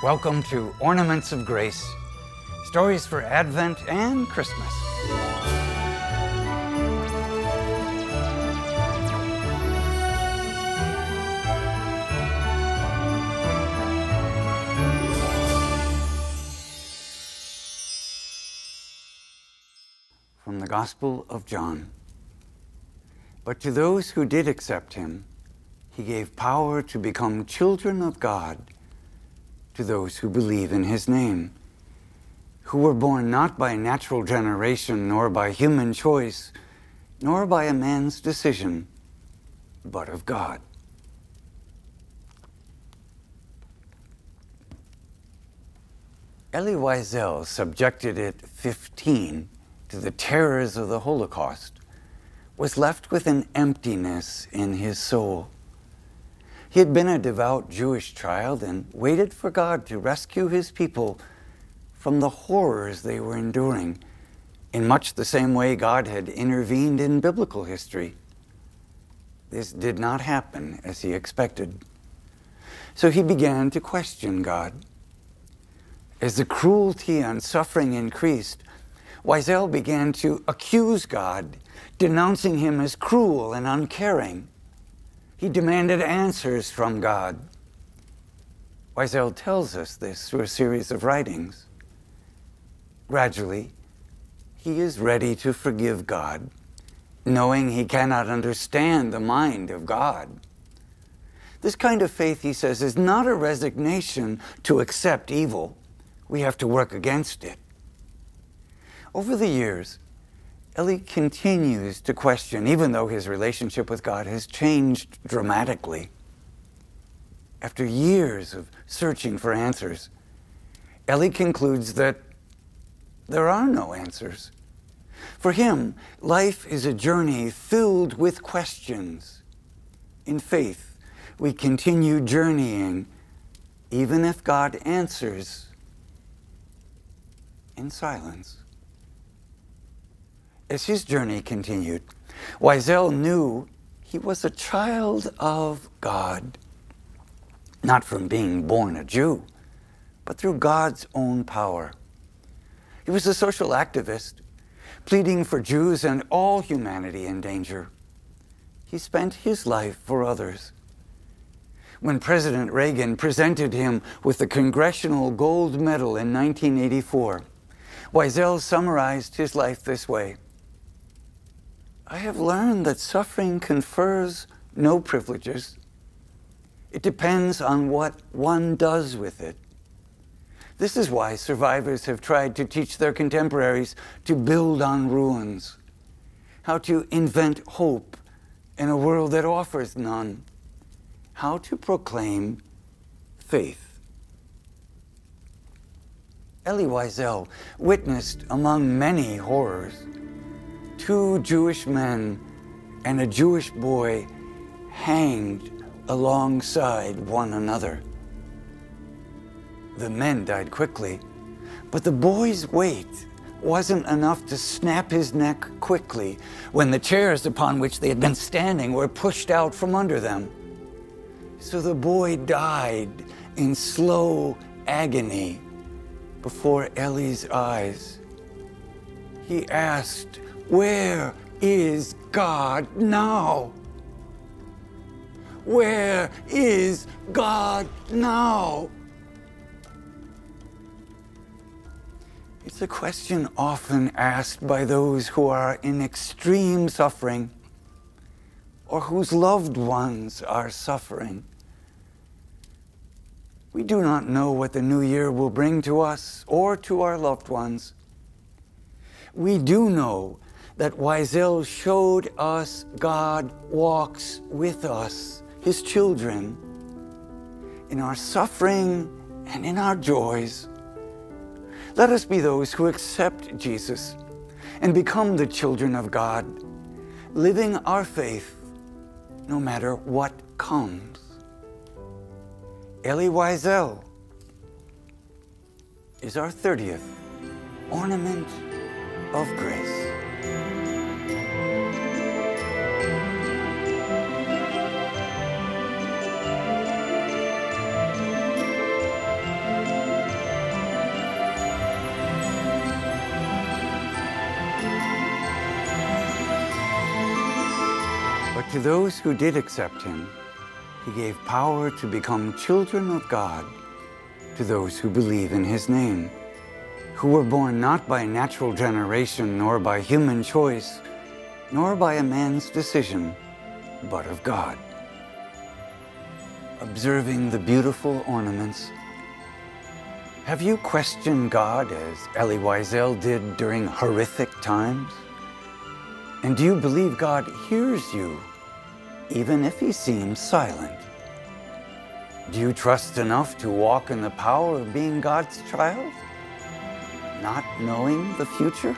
Welcome to Ornaments of Grace, stories for Advent and Christmas. From the Gospel of John. But to those who did accept him, he gave power to become children of God, to those who believe in his name, who were born not by natural generation, nor by human choice, nor by a man's decision, but of God. Elie Wiesel, subjected at 15 to the terrors of the Holocaust, was left with an emptiness in his soul. He had been a devout Jewish child and waited for God to rescue his people from the horrors they were enduring, in much the same way God had intervened in biblical history. This did not happen as he expected. So he began to question God. As the cruelty and suffering increased, Wiesel began to accuse God, denouncing him as cruel and uncaring. He demanded answers from God. Wiesel tells us this through a series of writings. Gradually, he is ready to forgive God, knowing he cannot understand the mind of God. This kind of faith, he says, is not a resignation to accept evil. We have to work against it. Over the years, Elie continues to question, even though his relationship with God has changed dramatically. After years of searching for answers, Elie concludes that there are no answers. For him, life is a journey filled with questions. In faith, we continue journeying, even if God answers in silence. As his journey continued, Wiesel knew he was a child of God, not from being born a Jew, but through God's own power. He was a social activist, pleading for Jews and all humanity in danger. He spent his life for others. When President Reagan presented him with the Congressional Gold Medal in 1984, Wiesel summarized his life this way: I have learned that suffering confers no privileges. It depends on what one does with it. This is why survivors have tried to teach their contemporaries to build on ruins, how to invent hope in a world that offers none, how to proclaim faith. Elie Wiesel witnessed, among many horrors, 2 Jewish men and a Jewish boy hanged alongside one another. The men died quickly, but the boy's weight wasn't enough to snap his neck quickly when the chairs upon which they had been standing were pushed out from under them. So the boy died in slow agony before Elie's eyes. He asked, "Where is God now? Where is God now?" It's a question often asked by those who are in extreme suffering or whose loved ones are suffering. We do not know what the new year will bring to us or to our loved ones. We do know that Wiesel showed us God walks with us, his children, in our suffering and in our joys. Let us be those who accept Jesus and become the children of God, living our faith no matter what comes. Elie Wiesel is our 30th Ornament of Grace. To those who did accept him, he gave power to become children of God, to those who believe in his name, who were born not by natural generation, nor by human choice, nor by a man's decision, but of God. Observing the beautiful ornaments, have you questioned God as Elie Wiesel did during horrific times? And do you believe God hears you, even if he seems silent? Do you trust enough to walk in the power of being God's child, not knowing the future?